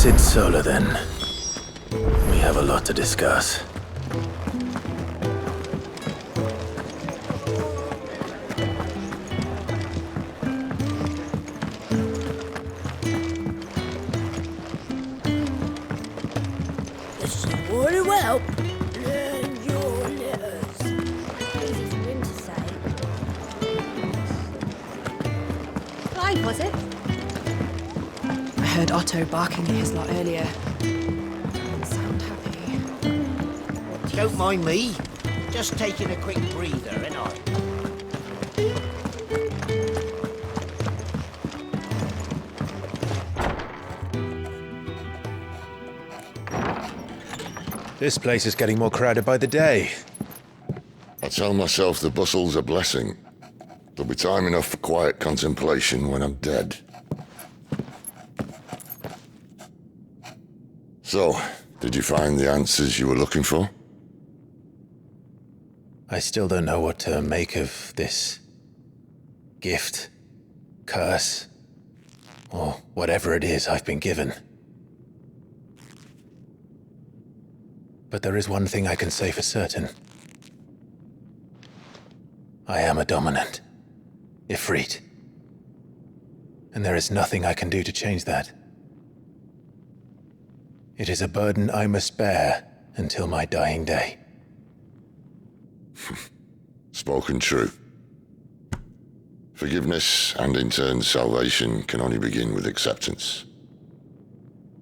Sid Solar, then. We have a lot to discuss. The story will help. Learn your letters. Easy for him to say. Clive, was it? I heard Otto barking at his lot earlier. Didn't sound happy. Don't mind me. Just taking a quick breather, ain't I? This place is getting more crowded by the day. I tell myself the bustle's a blessing. There'll be time enough for quiet contemplation when I'm dead. So, did you find the answers you were looking for? I still don't know what to make of this gift, curse, or whatever it is I've been given. But there is one thing I can say for certain. I am a dominant, Ifrit. And there is nothing I can do to change that. It is a burden I must bear until my dying day. Spoken true. Forgiveness and in turn salvation can only begin with acceptance.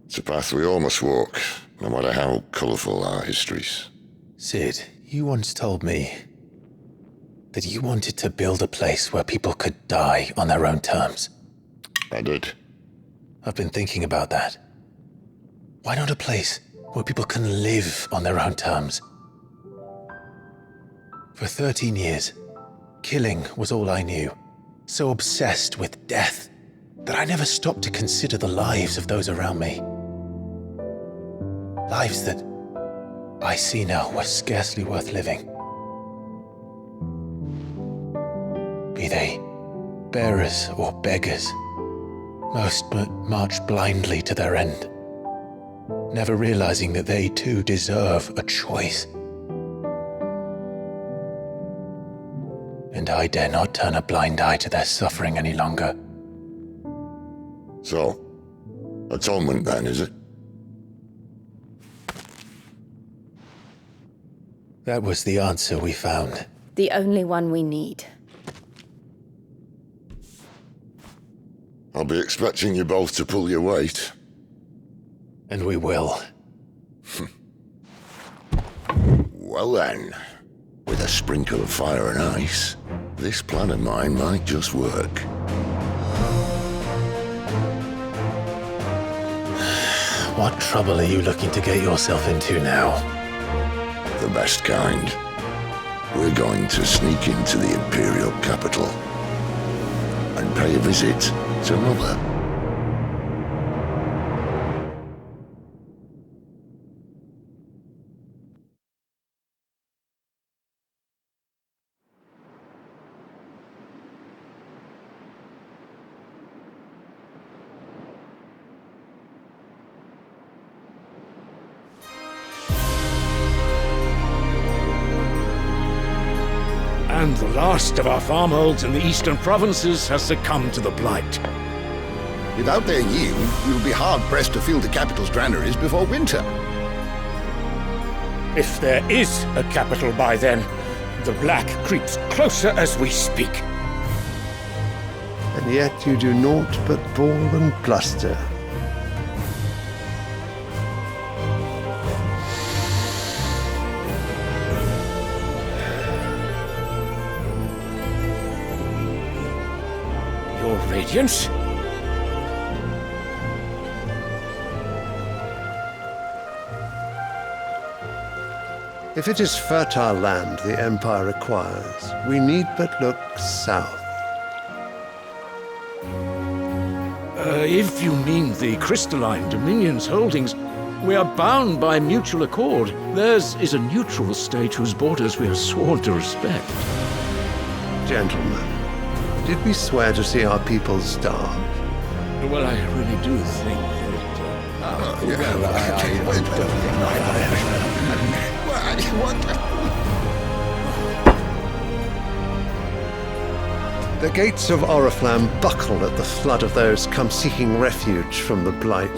It's a path we all must walk, no matter how colourful our histories. Sid, you once told me that you wanted to build a place where people could die on their own terms. I did. I've been thinking about that. Why not a place where people can live on their own terms? For 13 years, killing was all I knew. So obsessed with death that I never stopped to consider the lives of those around me. Lives that I see now were scarcely worth living. Be they bearers or beggars, most march blindly to their end, never realizing that they too deserve a choice. And I dare not turn a blind eye to their suffering any longer. So, atonement then, is it? That was the answer we found. The only one we need. I'll be expecting you both to pull your weight. And we will. Well then, with a sprinkle of fire and ice, this plan of mine might just work. What trouble are you looking to get yourself into now? The best kind. We're going to sneak into the Imperial capital and pay a visit to Mother. And the last of our farmholds in the eastern provinces has succumbed to the blight. Without their yield, we'll be hard-pressed to fill the capital's granaries before winter. If there is a capital by then, the black creeps closer as we speak. And yet you do naught but bawl and bluster. Your Radiance? If it is fertile land the Empire requires, we need but look south. If you mean the Crystalline Dominion's holdings, we are bound by mutual accord. Theirs is a neutral state whose borders we are sworn to respect. Gentlemen, did we swear to see our people starve? Well, I really do think that... The gates of Oriflamme buckle at the flood of those come seeking refuge from the Blight.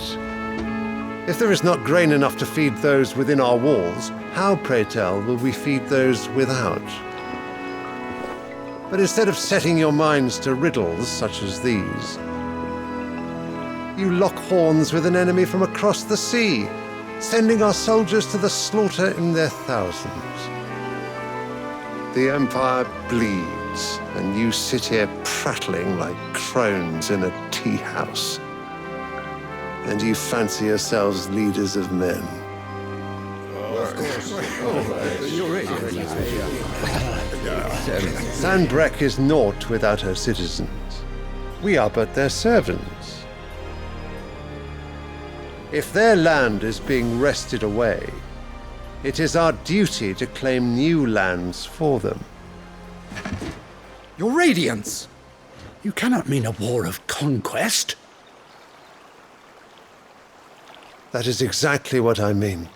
If there is not grain enough to feed those within our walls, how, pray tell, will we feed those without? But instead of setting your minds to riddles such as these, you lock horns with an enemy from across the sea, sending our soldiers to the slaughter in their thousands. The Empire bleeds, and you sit here prattling like crones in a tea house. And you fancy yourselves leaders of men. Sanbreque is naught without her citizens. We are but their servants. If their land is being wrested away, it is our duty to claim new lands for them. Your Radiance! You cannot mean a war of conquest. That is exactly what I mean.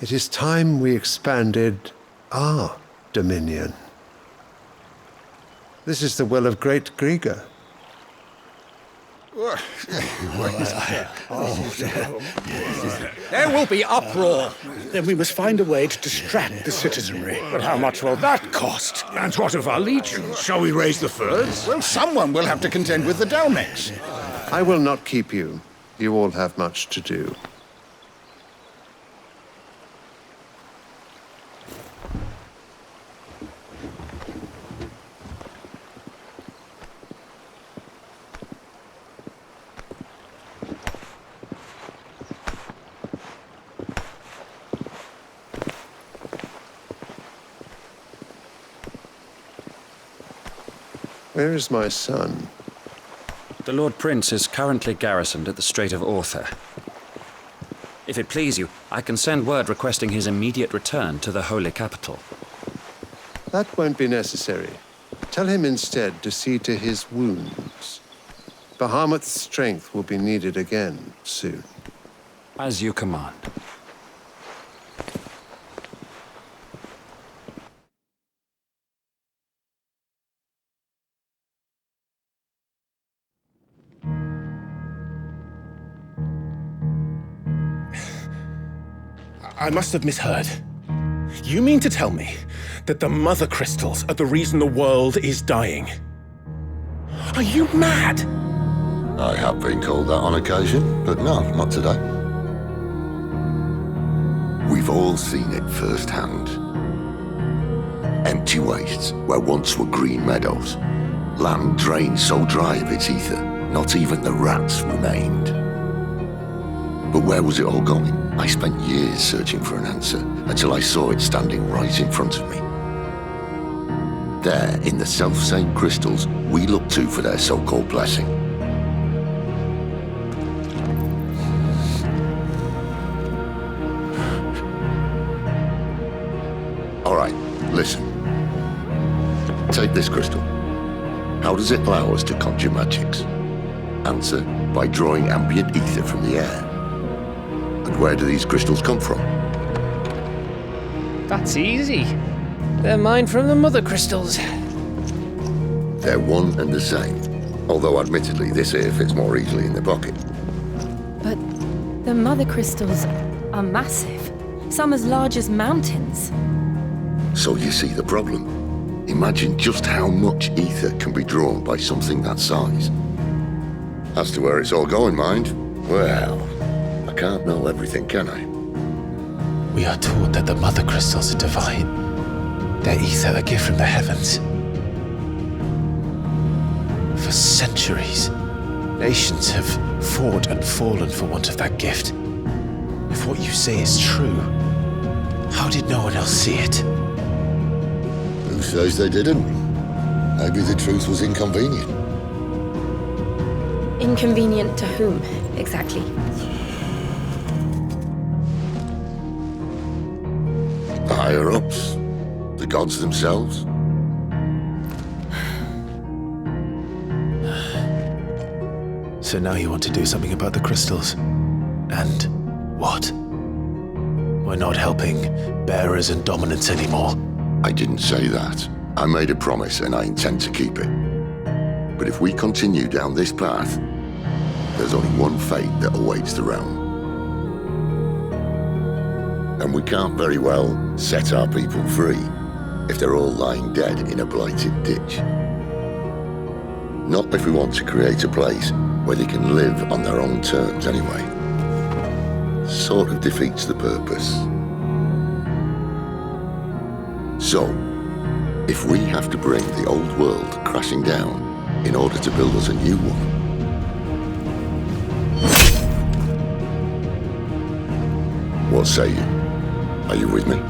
It is time we expanded our dominion. This is the will of great Griga. There will be uproar. Then we must find a way to distract the citizenry. But how much will that cost? And what of our legions? Shall we raise the furs? Well, someone will have to contend with the Dalmex. I will not keep you. You all have much to do. Where is my son? The Lord Prince is currently garrisoned at the Strait of Orther. If it please you, I can send word requesting his immediate return to the Holy Capital. That won't be necessary. Tell him instead to see to his wounds. Bahamut's strength will be needed again soon. As you command. I must have misheard. You mean to tell me that the Mother Crystals are the reason the world is dying? Are you mad? I have been called that on occasion, but no, not today. We've all seen it firsthand. Empty wastes where once were green meadows. Land drained so dry of its ether, not even the rats remained. But where was it all going? I spent years searching for an answer until I saw it standing right in front of me. There, in the self-same crystals we look to for their so-called blessing. All right, listen. Take this crystal. How does it allow us to conjure magics? Answer, by drawing ambient ether from the air. And where do these crystals come from? That's easy. They're mined from the Mother Crystals. They're one and the same. Although admittedly, this here fits more easily in the pocket. But the Mother Crystals are massive. Some as large as mountains. So you see the problem. Imagine just how much ether can be drawn by something that size. As to where it's all going, mind, well, I can't know everything, can I? We are taught that the Mother Crystals are divine. Their ether a gift from the heavens. For centuries, nations have fought and fallen for want of that gift. If what you say is true, how did no one else see it? Who says they didn't? Maybe the truth was inconvenient. Inconvenient to whom, exactly? The higher-ups, the gods themselves. So now you want to do something about the crystals. And What? We're not helping bearers and dominants anymore. I didn't say that. I made a promise and I intend to keep it. But if we continue down this path, there's only one fate that awaits the realm. And we can't very well set our people free if they're all lying dead in a blighted ditch. Not if we want to create a place where they can live on their own terms anyway. Sort of defeats the purpose. So, if we have to bring the old world crashing down in order to build us a new one, what say you? Are you with me?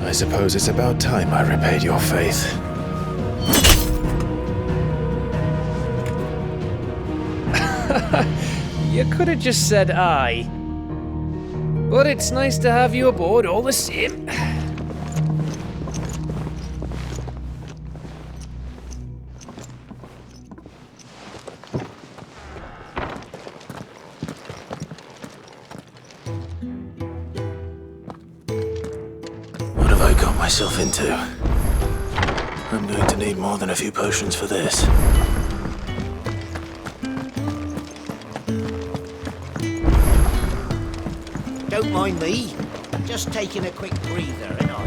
I suppose it's about time I repaid your faith. You could have just said aye. But it's nice to have you aboard all the same. What have I got myself into? I'm going to need more than a few potions for this. Don't mind me. Just taking a quick breather, and I.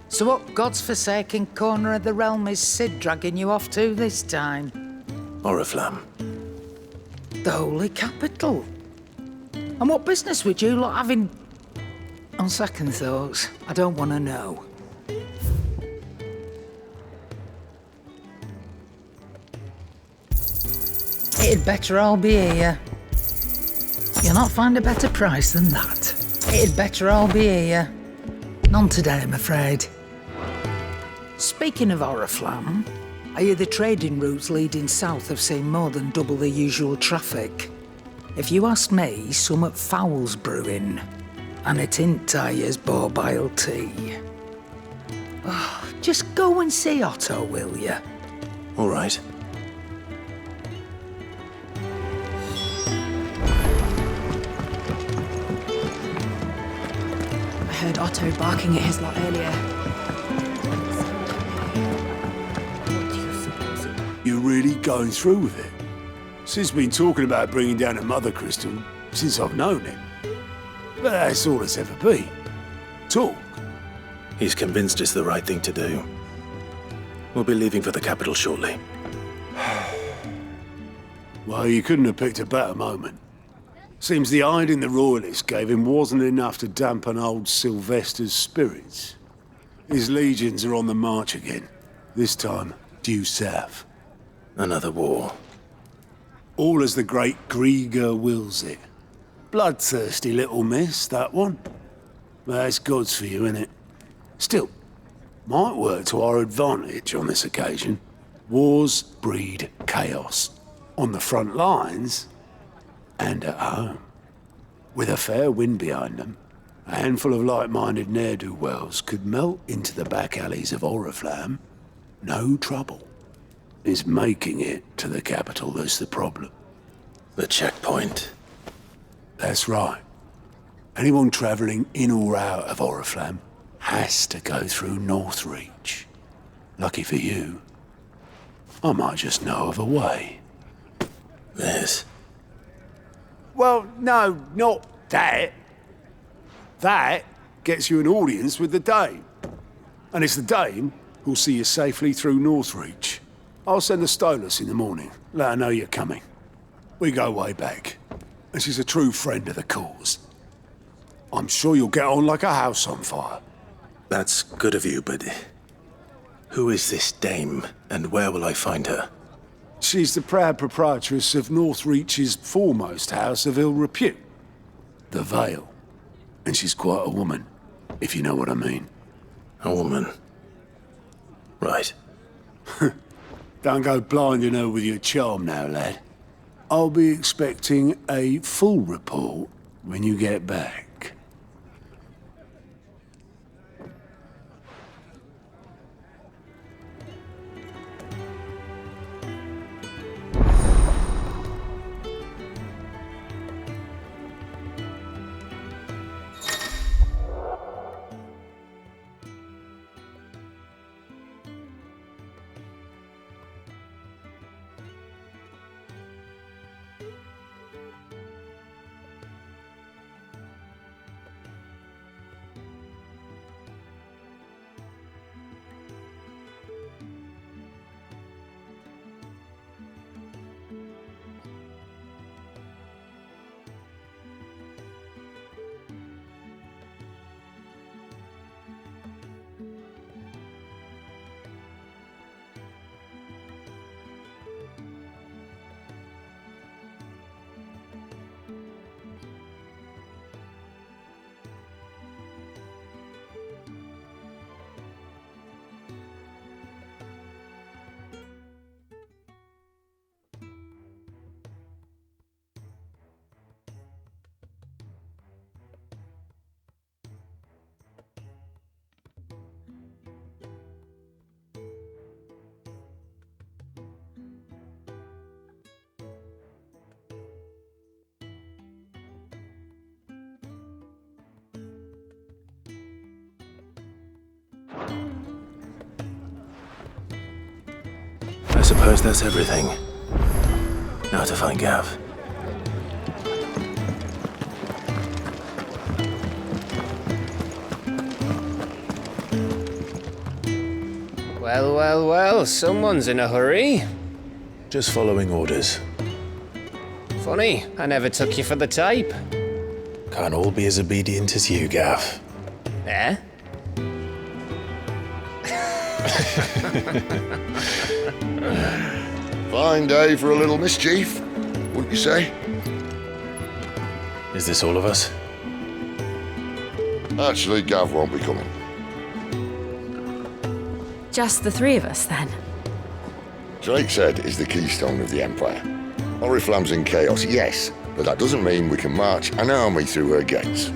So what God's forsaken corner of the realm is Sid dragging you off to this time? Oriflamme. The holy capital. And what business would you lot having? On second thoughts, I don't want to know. It'd better all be here. You'll not find a better price than that. It'd better all be here. None today, I'm afraid. Speaking of Oriflamme, I hear the trading routes leading south have seen more than double the usual traffic. If you ask me, summat foul's brewing. And it ain't Tyre's borbile tea. Oh, just go and see Otto, will you? All right. I heard Otto barking at his lot earlier. You're really going through with it? Sid's been talking about bringing down a mother crystal since I've known him. But that's all it's ever been. Talk. He's convinced it's the right thing to do. We'll be leaving for the capital shortly. Well, you couldn't have picked a better moment. Seems the hiding the royalists gave him wasn't enough to dampen old Sylvester's spirits. His legions are on the march again. This time, due south. Another war. All as the great Grieger wills it. Bloodthirsty little miss, that one. That's God's for you, innit? Still, might work to our advantage on this occasion. Wars breed chaos. On the front lines, and at home. With a fair wind behind them, a handful of like-minded ne'er-do-wells could melt into the back alleys of Oriflamme. No trouble. It's making it to the capital that's the problem. The checkpoint. That's right. Anyone travelling in or out of Oriflamme has to go through Northreach. Lucky for you, I might just know of a way. This? Well, no, not that. That gets you an audience with the Dame. And it's the Dame who'll see you safely through Northreach. I'll send the Stolas in the morning, let her know you're coming. We go way back, and she's a true friend of the cause. I'm sure you'll get on like a house on fire. That's good of you, but who is this dame, and where will I find her? She's the proud proprietress of Northreach's foremost house of ill repute, the Vale. And she's quite a woman, if you know what I mean. A woman? Right. Don't go blinding her with your charm now, lad. I'll be expecting a full report when you get back. I suppose that's everything. Now to find Gav. Well, well, well, someone's in a hurry. Just following orders. Funny, I never took you for the type. Can't all be as obedient as you, Gav. Eh? Fine day for a little mischief, wouldn't you say? Is this all of us? Actually, Gav won't be coming. Just the three of us, then? Drakeshead is the keystone of the Empire. Oriflamme's in chaos, yes, but that doesn't mean we can march an army through her gates.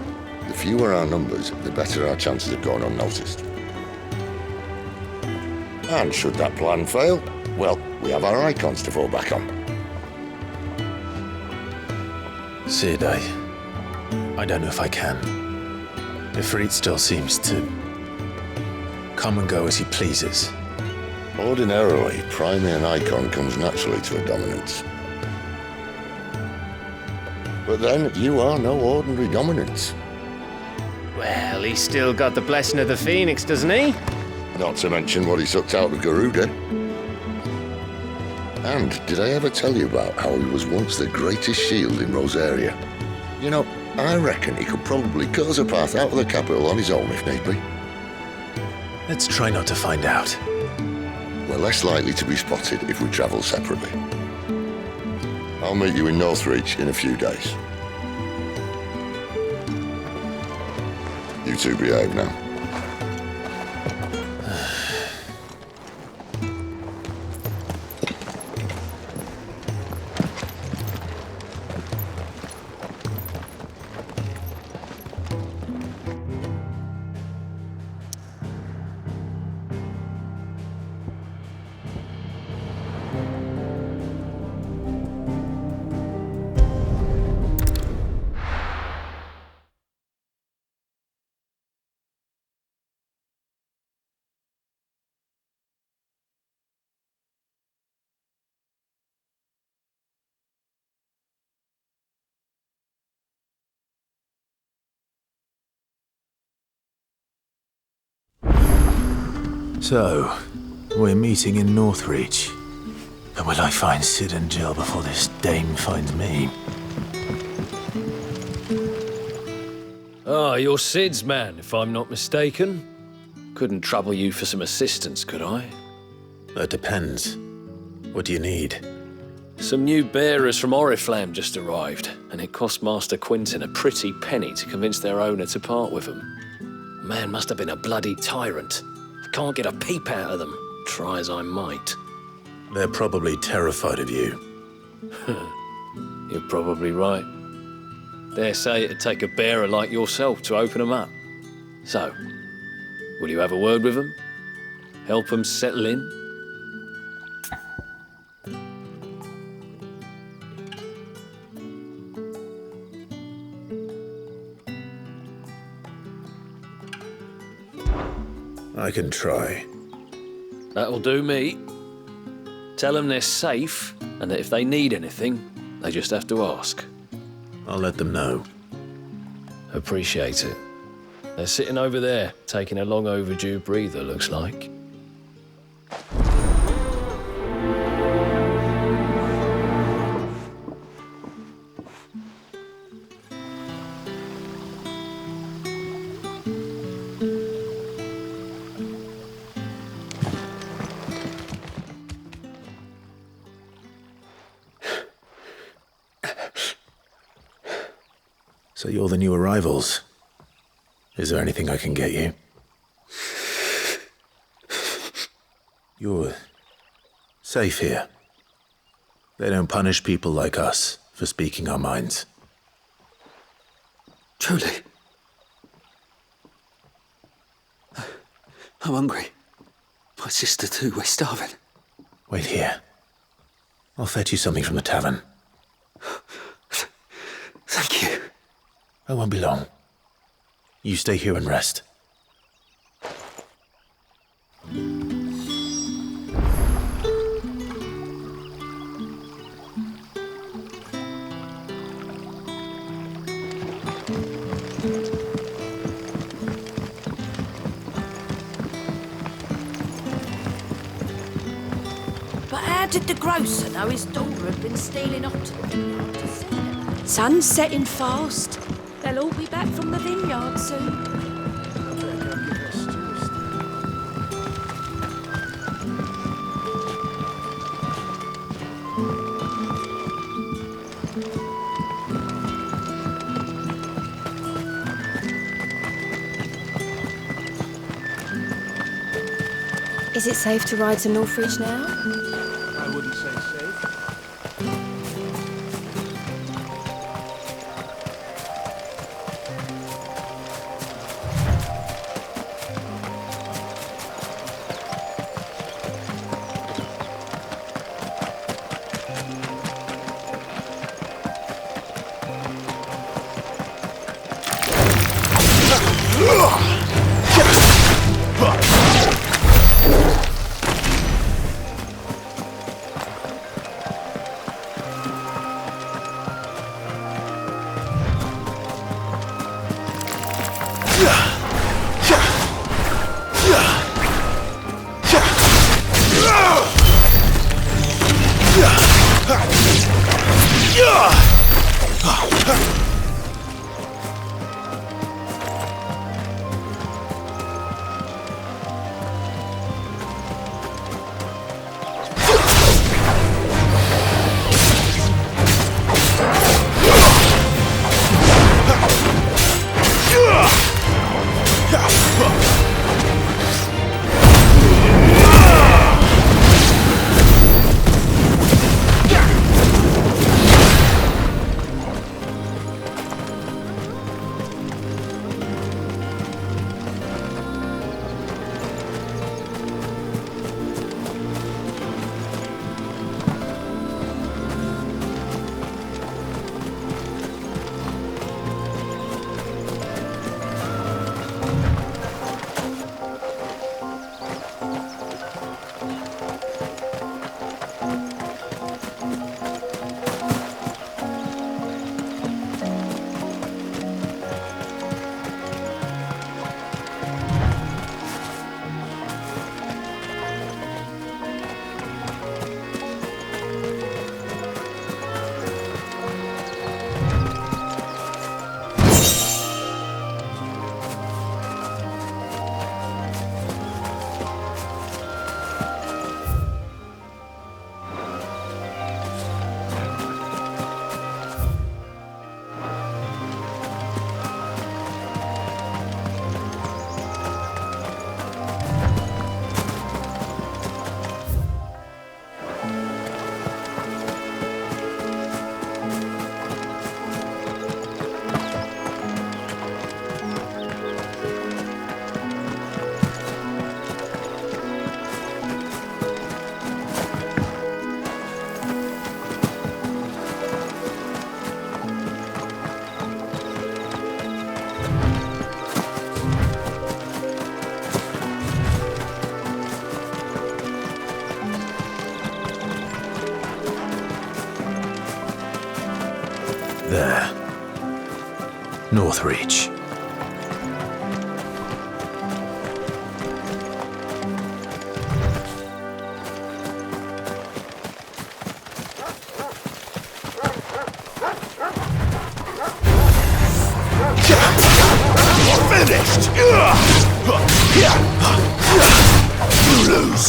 The fewer our numbers, the better our chances of going unnoticed. And should that plan fail, well, we have our icons to fall back on. Sid, I don't know if I can. Ifrit still seems to come and go as he pleases. Ordinarily, priming an icon comes naturally to a dominance. But then, you are no ordinary dominance. Well, he's still got the blessing of the Phoenix, doesn't he? Not to mention what he sucked out of Garuda. And did I ever tell you about how he was once the greatest shield in Rosaria? You know, I reckon he could probably cut us a path out of the capital on his own if need be. Let's try not to find out. We're less likely to be spotted if we travel separately. I'll meet you in Northreach in a few days. You two behave now. So, we're meeting in Northreach. But will I find Sid and Jill before this dame finds me? Ah, you're Sid's man, if I'm not mistaken. Couldn't trouble you for some assistance, could I? That depends. What do you need? Some new bearers from Oriflamme just arrived, and it cost Master Quinton a pretty penny to convince their owner to part with them. The man must have been a bloody tyrant. I can't get a peep out of them, try as I might. They're probably terrified of you. You're probably right. Dare say it'd take a bearer like yourself to open them up. So, will you have a word with them? Help them settle in? I can try. That'll do me. Tell them they're safe, and that if they need anything, they just have to ask. I'll let them know. Appreciate it. They're sitting over there, taking a long overdue breather, looks like. So you're the new arrivals. Is there anything I can get you? You're safe here. They don't punish people like us for speaking our minds. Truly. I'm hungry. My sister too, we're starving. Wait here. I'll fetch you something from the tavern. Thank you. I won't be long. You stay here and rest. did the grocer know his daughter had been stealing otter? Sun's setting fast. They'll all be back from the vineyard soon. Is it safe to ride to Northreach now? I wouldn't say safe. There. Northreach. Finished! You lose!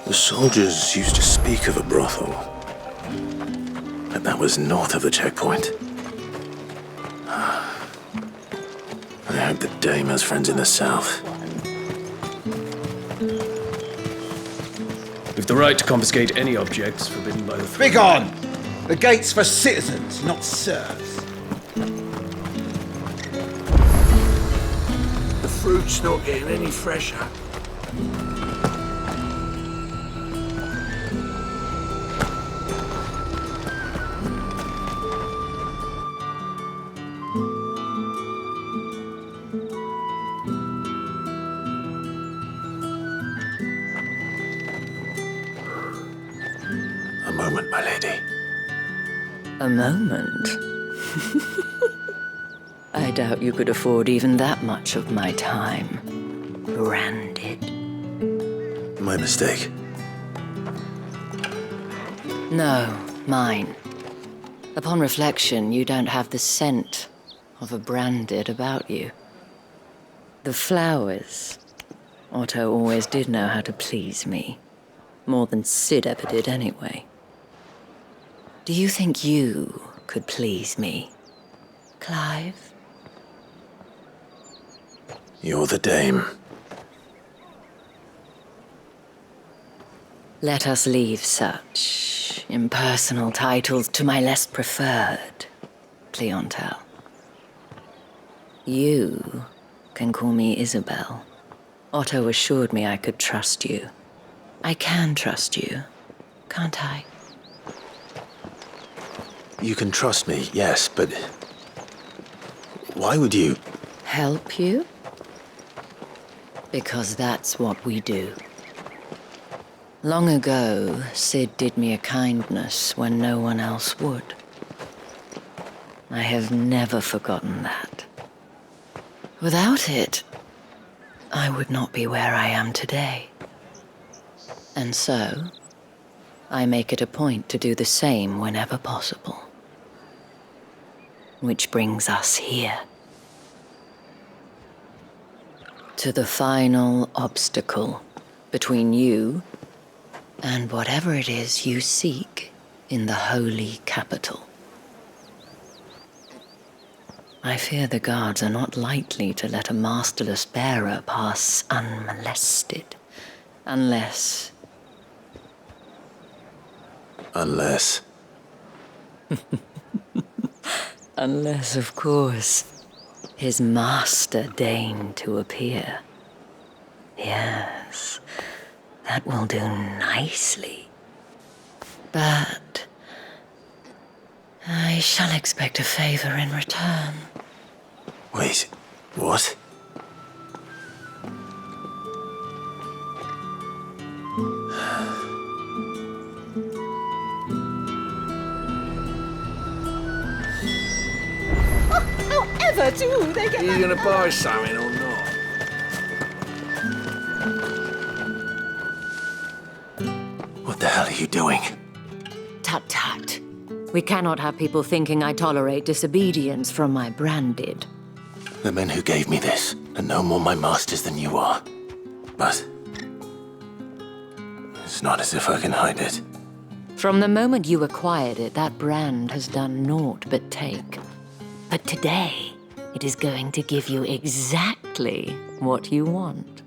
The soldiers used to speak of a brothel, but that was north of the checkpoint. I hope the dame has friends in the south. We've the right to confiscate any objects forbidden by the throne. Begone! The gate's for citizens, not serfs. The fruit's not getting any fresher. A moment, my lady. A moment? I doubt you could afford even that much of my time. Branded. My mistake. No, mine. Upon reflection, you don't have the scent of a branded about you. The flowers. Otto always did know how to please me. More than Sid ever did anyway. Do you think you could please me, Clive? You're the dame. Let us leave such impersonal titles to my less preferred clientele. You can call me Isabel. Otto assured me I could trust you. I can trust you, can't I? You can trust me, yes, but why would you? Help you? Because that's what we do. Long ago, Sid did me a kindness when no one else would. I have never forgotten that. Without it, I would not be where I am today. And so, I make it a point to do the same whenever possible. Which brings us here. To the final obstacle between you and whatever it is you seek in the holy capital. I fear the guards are not likely to let a masterless bearer pass unmolested, unless... Unless... Unless, of course, his master deigned to appear. Yes, that will do nicely. But I shall expect a favor in return. Wait, what? However do they get... Are you gonna buy something or not? What the hell are you doing? Tut-tut. We cannot have people thinking I tolerate disobedience from my branded. The men who gave me this are no more my masters than you are. But it's not as if I can hide it. From the moment you acquired it, that brand has done naught but take. But today, it is going to give you exactly what you want.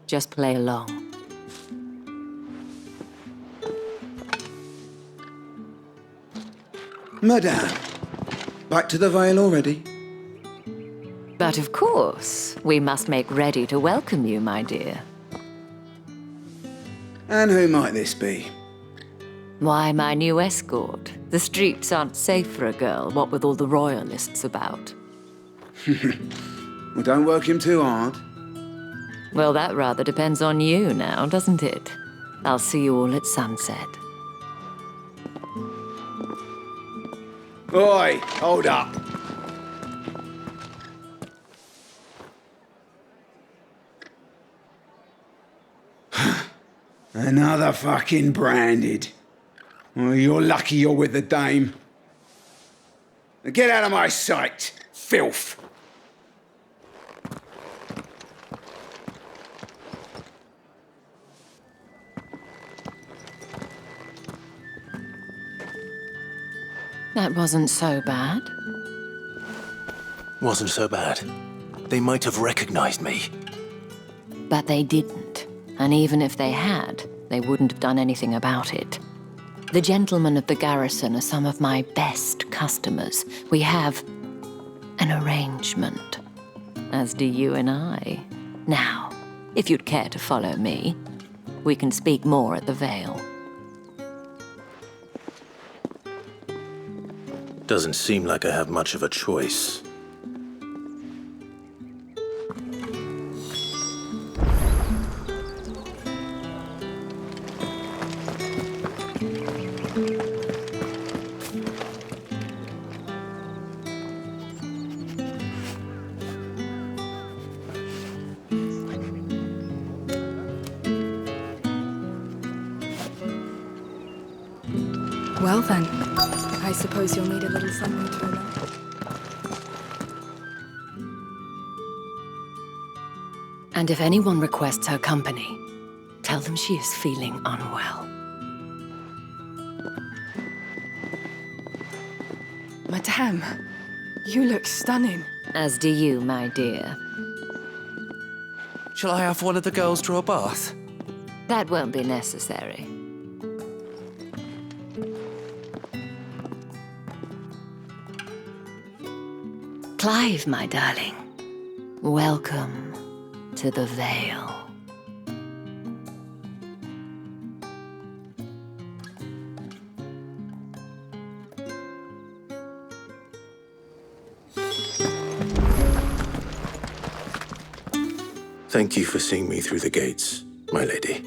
Just play along. Madame, back to the Vale already? But of course, we must make ready to welcome you, my dear. And who might this be? Why, my new escort. The streets aren't safe for a girl, what with all the royalists about. Well, don't work him too hard. Well, that rather depends on you now, doesn't it? I'll see you all at sunset. Oi, hold up. Another fucking branded. Well, you're lucky you're with the dame. Now get out of my sight, filth. That wasn't so bad. Wasn't so bad. They might have recognized me. But they didn't. And even if they had, they wouldn't have done anything about it. The gentlemen of the garrison are some of my best customers. We have an arrangement, as do you and I. Now, if you'd care to follow me, we can speak more at the Vale. Doesn't seem like I have much of a choice. Well then, I suppose you'll need a little something to remember. And if anyone requests her company, tell them she is feeling unwell. Madame, you look stunning. As do you, my dear. Shall I have one of the girls draw a bath? That won't be necessary. Clive, my darling. Welcome to the Vale. Thank you for seeing me through the gates, my lady.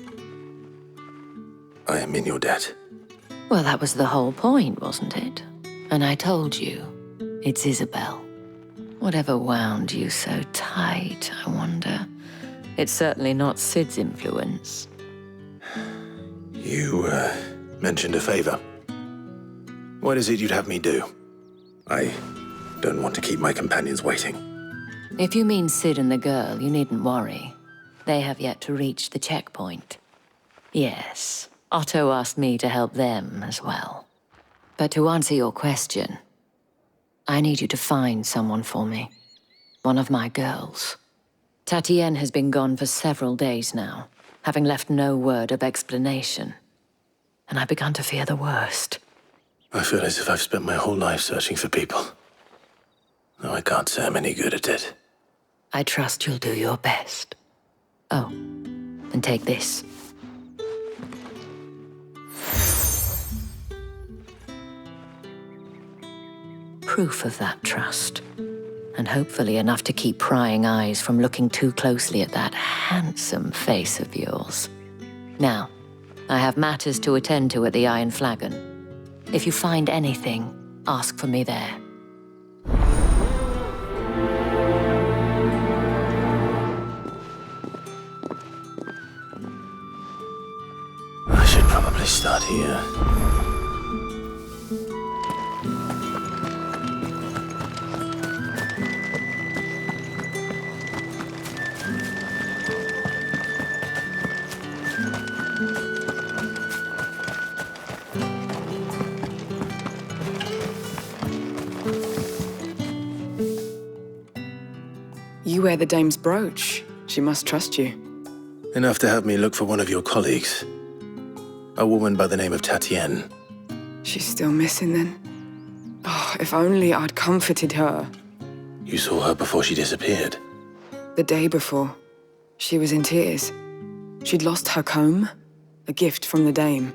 I am in your debt. Well, that was the whole point, wasn't it? And I told you, it's Isabel. Whatever wound you so tight, I wonder. It's certainly not Sid's influence. You, mentioned a favor. What is it you'd have me do? I don't want to keep my companions waiting. If you mean Sid and the girl, you needn't worry. They have yet to reach the checkpoint. Yes, Otto asked me to help them as well. But to answer your question, I need you to find someone for me. One of my girls. Tatienne has been gone for several days now, having left no word of explanation. And I've begun to fear the worst. I feel as if I've spent my whole life searching for people. Though I can't say I'm any good at it. I trust you'll do your best. Oh, and take this. Proof of that trust. And hopefully enough to keep prying eyes from looking too closely at that handsome face of yours. Now, I have matters to attend to at the Iron Flagon. If you find anything, ask for me there. I should probably start here. You wear the dame's brooch. She must trust you. Enough to have me look for one of your colleagues. A woman by the name of Tatienne. She's still missing then. Oh, if only I'd comforted her. You saw her before she disappeared. The day before, she was in tears. She'd lost her comb, a gift from the dame.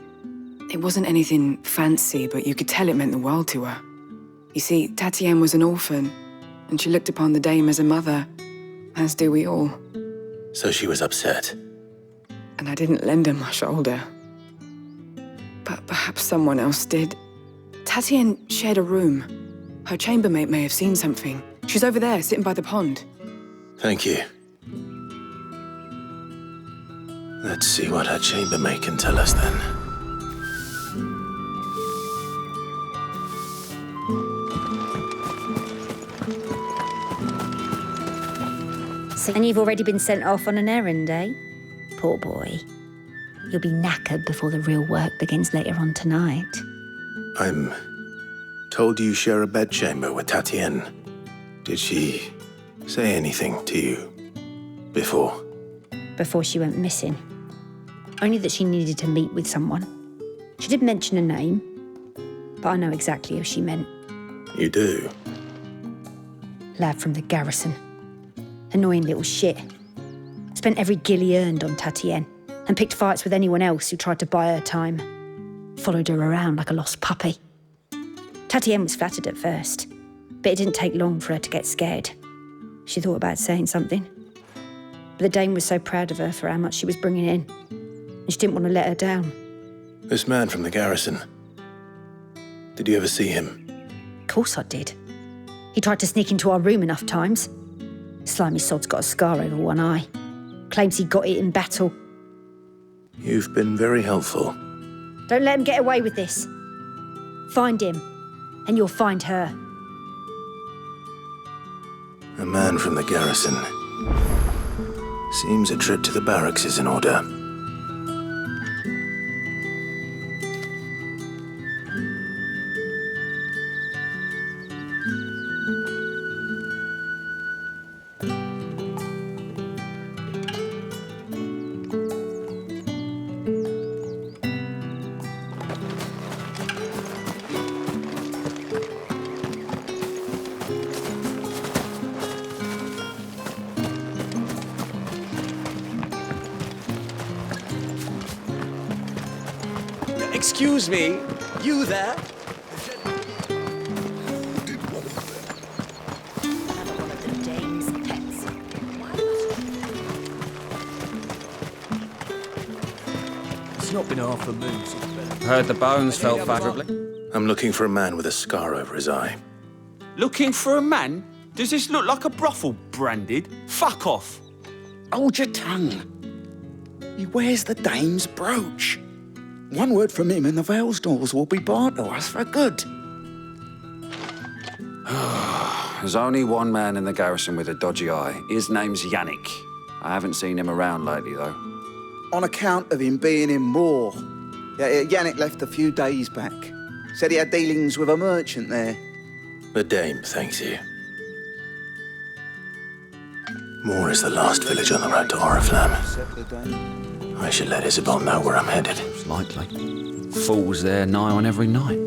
It wasn't anything fancy, but you could tell it meant the world to her. You see, Tatienne was an orphan, and she looked upon the dame as a mother, as do we all. So she was upset. And I didn't lend her my shoulder. But perhaps someone else did. Tatienne shared a room. Her chambermaid may have seen something. She's over there, sitting by the pond. Thank you. Let's see what her chambermaid can tell us then. And you've already been sent off on an errand, eh? Poor boy. You'll be knackered before the real work begins later on tonight. I'm told you share a bedchamber with Tatienne. Did she say anything to you before? Before she went missing. Only that she needed to meet with someone. She did mention a name, but I know exactly who she meant. You do? Lad from the garrison. Annoying little shit. Spent every guil he earned on Tatienne and picked fights with anyone else who tried to buy her time. Followed her around like a lost puppy. Tatienne was flattered at first, but it didn't take long for her to get scared. She thought about saying something. But the dame was so proud of her for how much she was bringing in, and she didn't want to let her down. This man from the garrison. Did you ever see him? Of course I did. He tried to sneak into our room enough times. Slimy sod's got a scar over one eye. Claims he got it in battle. You've been very helpful. Don't let him get away with this. Find him, and you'll find her. A man from the garrison. Seems a trip to the barracks is in order. Excuse me, you there? It's not been half a moon since Heard the bones fell favourably. I'm looking for a man with a scar over his eye. Looking for a man? Does this look like a brothel, Branded? Fuck off! Hold your tongue. He wears the dame's brooch. One word from him and the Vale's doors will be barred to us for good. There's only one man in the garrison with a dodgy eye. His name's Yannick. I haven't seen him around lately, though. On account of him being in Moor. Yannick left a few days back. Said he had dealings with a merchant there. The dame thanks you. Moor is the last village on the road to Oriflamme. I should let Isabel know where I'm headed. Likely. Fools there nigh on every night.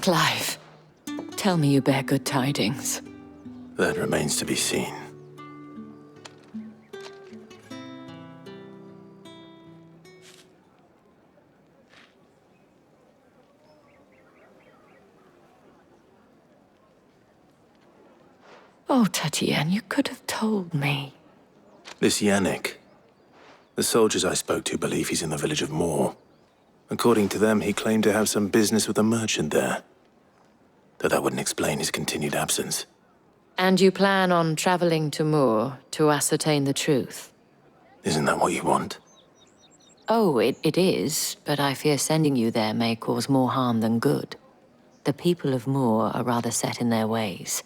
Clive, tell me you bear good tidings. That remains to be seen. Oh, Tatienne, you could have told me. This Yannick. The soldiers I spoke to believe he's in the village of Moor. According to them, he claimed to have some business with a merchant there. Though that wouldn't explain his continued absence. And you plan on traveling to Moor to ascertain the truth? Isn't that what you want? Oh, it is, but I fear sending you there may cause more harm than good. The people of Moor are rather set in their ways.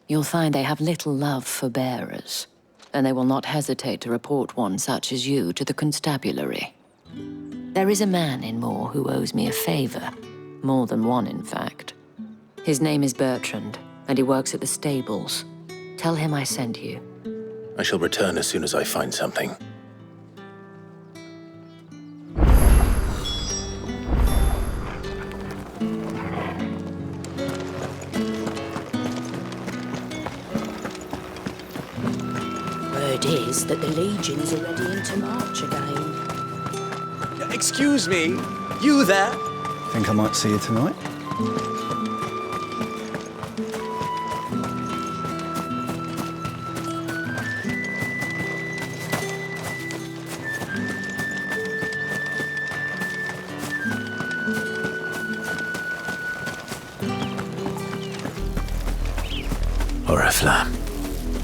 You'll find they have little love for bearers, and they will not hesitate to report one such as you to the constabulary. There is a man in Moor who owes me a favor. More than one, in fact. His name is Bertrand, and he works at the stables. Tell him I sent you. I shall return as soon as I find something. Word is that the Legions are ready into march again. Excuse me, you there? Think I might see you tonight? Oriflamme,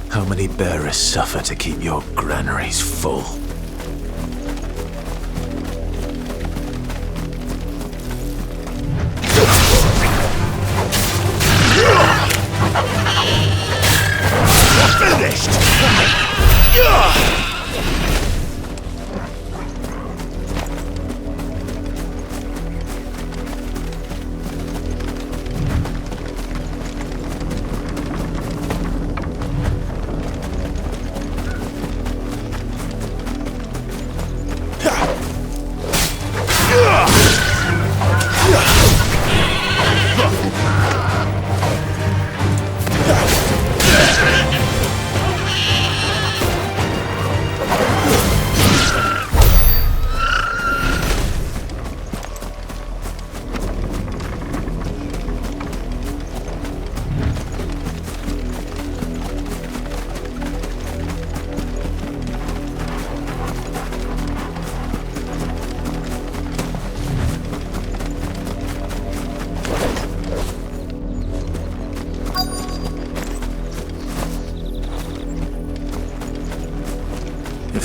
how many bearers suffer to keep your granaries full? Finished!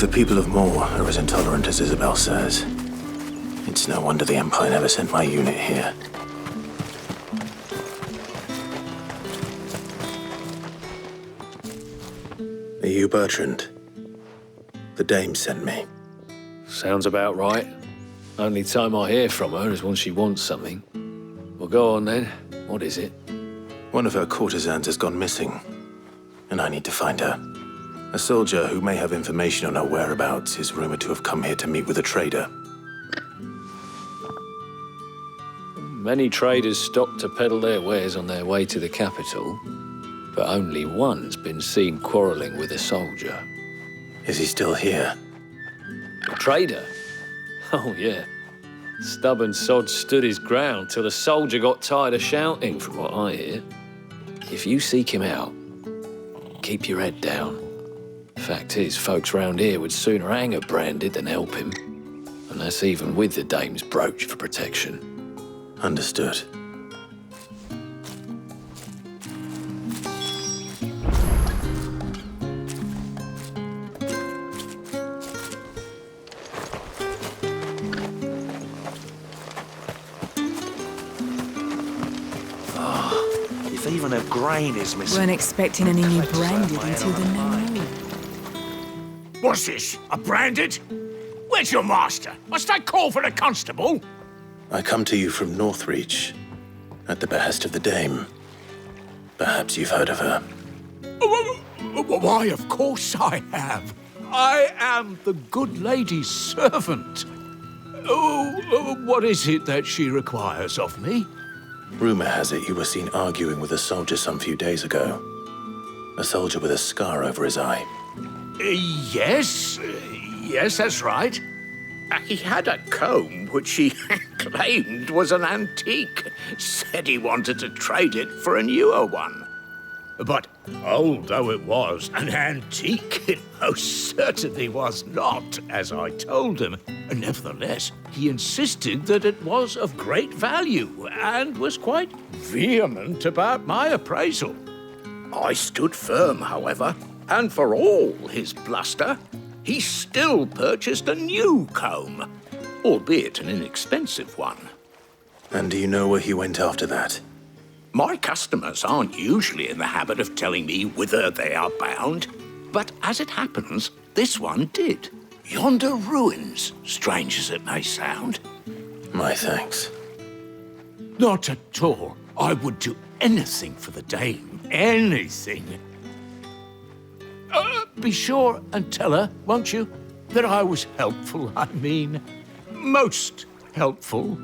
If the people of Moor are as intolerant as Isabel says, it's no wonder the Empire never sent my unit here. Are you Bertrand? The dame sent me. Sounds about right. Only time I hear from her is when she wants something. Well, go on then. What is it? One of her courtesans has gone missing, and I need to find her. A soldier who may have information on her whereabouts is rumored to have come here to meet with a trader. Many traders stop to peddle their wares on their way to the capital, but only one's been seen quarrelling with a soldier. Is he still here? A trader? Oh, yeah. Stubborn sod stood his ground till the soldier got tired of shouting, from what I hear. If you seek him out, keep your head down. Fact is, folks round here would sooner hang a branded than help him. And that's even with the dame's brooch for protection. Understood. If even a grain is missing... Weren't expecting any new branded until the new. What's this? A branded? Where's your master? Must I call for the constable? I come to you from Northreach, at the behest of the dame. Perhaps you've heard of her. Why, of course I have. I am the good lady's servant. What is it that she requires of me? Rumor has it you were seen arguing with a soldier some few days ago. A soldier with a scar over his eye. Yes, that's right. He had a comb which he claimed was an antique. Said he wanted to trade it for a newer one. But old though it was, an antique it most certainly was not, as I told him. Nevertheless, he insisted that it was of great value and was quite vehement about my appraisal. I stood firm, however, and for all his bluster, he still purchased a new comb, albeit an inexpensive one. And do you know where he went after that? My customers aren't usually in the habit of telling me whither they are bound, but as it happens, this one did. Yonder ruins, strange as it may sound. My thanks. Not at all. I would do anything for the dame. Anything. Be sure and tell her, won't you, that I was helpful, I mean, most helpful.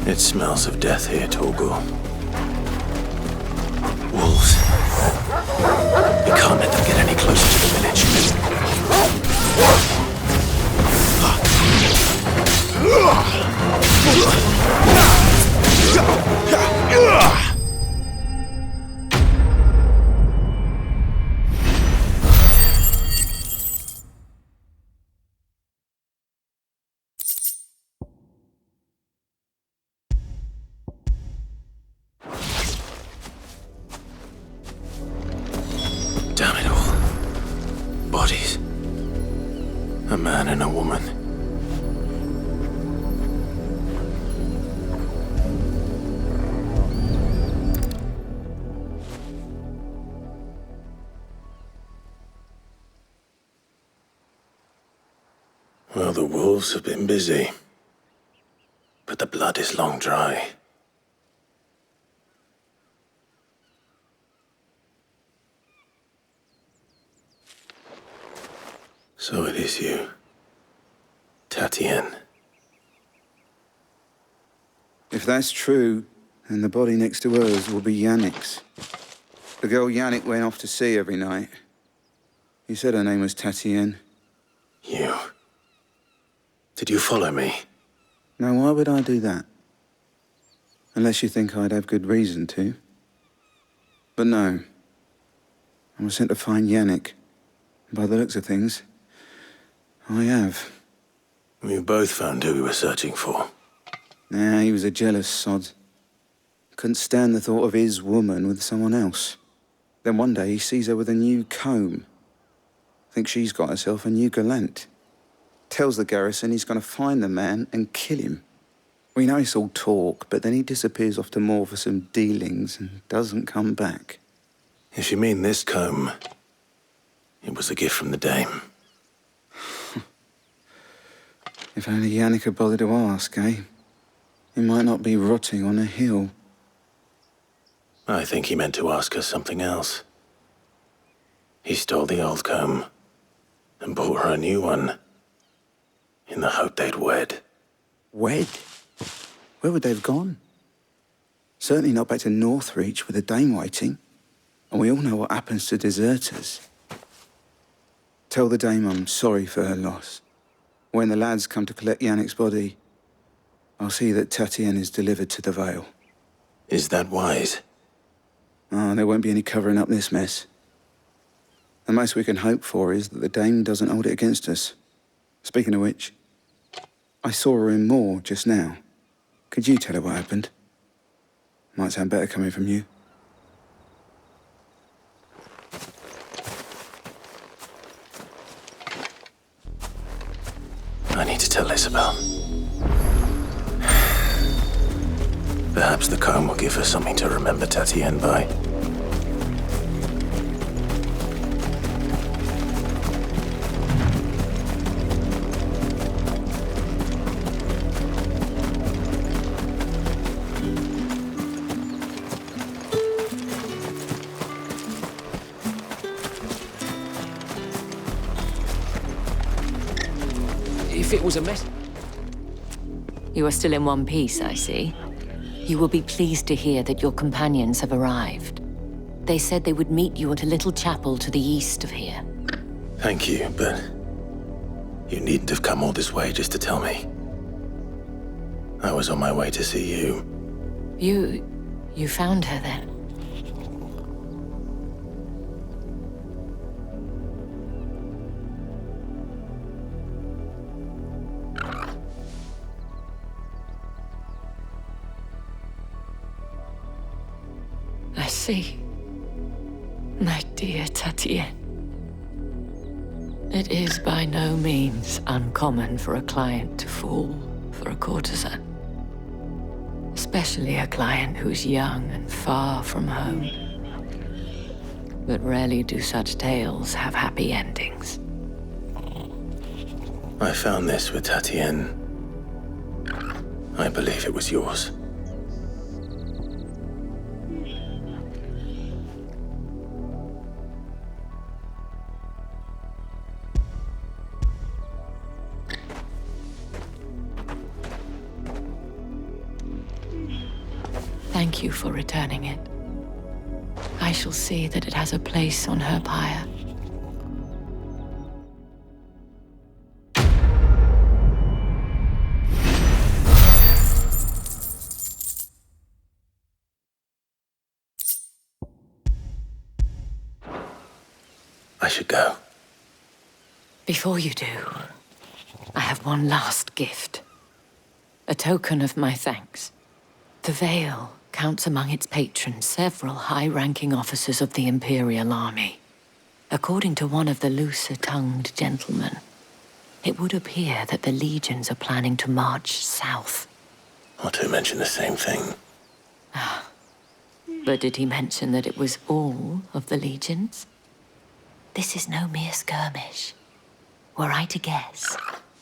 It smells of death here, Torgor. Wolves. We can't let them get any closer to the village. Damn it all. Bodies. A man and a woman. Well, the wolves have been busy. But the blood is long dry. So it is you, Tatien. If that's true, then the body next to hers will be Yannick's. The girl Yannick went off to sea every night. You said her name was Tatienne. You... Did you follow me? Now, why would I do that? Unless you think I'd have good reason to. But no. I was sent to find Yannick. By the looks of things, I have. We both found who we were searching for. Nah, he was a jealous sod. Couldn't stand the thought of his woman with someone else. Then one day he sees her with a new comb. Thinks she's got herself a new gallant. Tells the garrison he's going to find the man and kill him. We know it's all talk, but then he disappears off to Moor for some dealings and doesn't come back. If you mean this comb, it was a gift from the dame. If only Yannick had bothered to ask, eh? He might not be rotting on a hill. I think he meant to ask us something else. He stole the old comb and bought her a new one in the hope they'd wed. Wed? Where would they have gone? Certainly not back to Northreach with a dame waiting. And we all know what happens to deserters. Tell the dame I'm sorry for her loss. When the lads come to collect Yannick's body, I'll see that Tatienne is delivered to the Vale. Is that wise? Oh, there won't be any covering up this mess. The most we can hope for is that the dame doesn't hold it against us. Speaking of which, I saw her in Moor just now. Could you tell her what happened? Might sound better coming from you. I need to tell Isabel. Perhaps the comb will give her something to remember Tatienne by. If it was a mess... You are still in one piece, I see. You will be pleased to hear that your companions have arrived. They said they would meet you at a little chapel to the east of here. Thank you, but you needn't have come all this way just to tell me. I was on my way to see you. You found her then? I see. My dear Tatienne. It is by no means uncommon for a client to fall for a courtesan. Especially a client who's young and far from home. But rarely do such tales have happy endings. I found this with Tatienne. I believe it was yours. Thank you for returning it. I shall see that it has a place on her pyre. I should go. Before you do, I have one last gift. A token of my thanks. The Vale counts among its patrons several high-ranking officers of the Imperial Army. According to one of the looser-tongued gentlemen, it would appear that the legions are planning to march south. Otto mentioned the same thing. But did he mention that it was all of the legions? This is no mere skirmish. Were I to guess,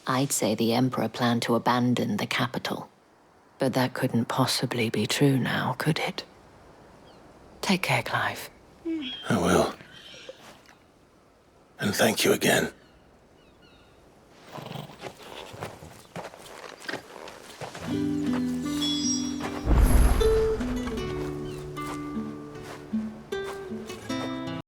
I'd say the Emperor planned to abandon the capital. But that couldn't possibly be true now, could it? Take care, Clive. I will. And thank you again.